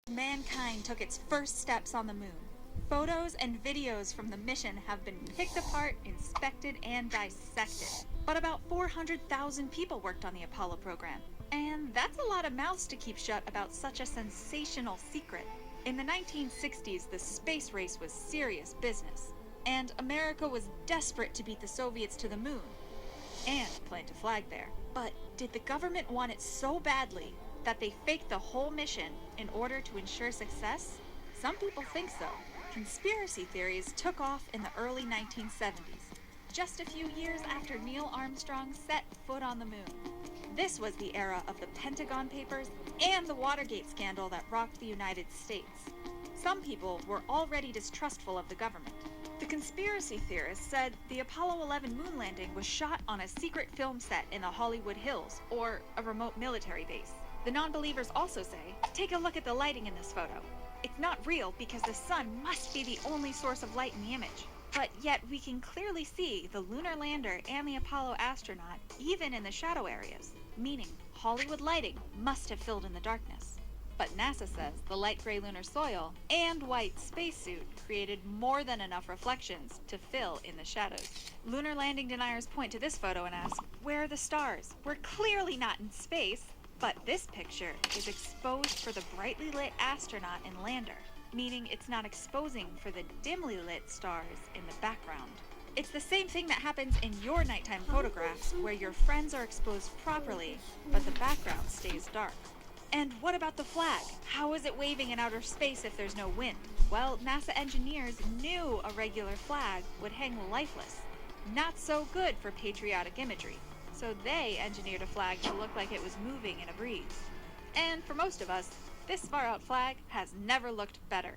Mankind took its first steps on the moon. Photos and videos from the mission have been picked apart, inspected, and dissected. But about 400,000 people worked on the Apollo program. And that's a lot of mouths to keep shut about such a sensational secret. In the 1960s, the space race was serious business. And America was desperate to beat the Soviets to the moon. And plant a flag there. But did the government want it so badly that they faked the whole mission in order to ensure success? Some people think so. Conspiracy theories took off in the early 1970s, just a few years after Neil Armstrong set foot on the moon. This was the era of the Pentagon Papers and the Watergate scandal that rocked the United States. Some people were already distrustful of the government. The conspiracy theorists said the Apollo 11 moon landing was shot on a secret film set in the Hollywood Hills, or a remote military base. The non-believers also say, take a look at the lighting in this photo. It's not real because the sun must be the only source of light in the image. But yet we can clearly see the lunar lander and the Apollo astronaut even in the shadow areas, meaning Hollywood lighting must have filled in the darkness. But NASA says the light gray lunar soil and white spacesuit created more than enough reflections to fill in the shadows. Lunar landing deniers point to this photo and ask, where are the stars? We're clearly not in space. But this picture is exposed for the brightly lit astronaut and lander, meaning it's not exposing for the dimly lit stars in the background. It's the same thing that happens in your nighttime photographs, where your friends are exposed properly, but the background stays dark. And what about the flag? How is it waving in outer space if there's no wind? Well, NASA engineers knew a regular flag would hang lifeless. Not so good for patriotic imagery. So they engineered a flag to look like it was moving in a breeze. And for most of us, this far-out flag has never looked better.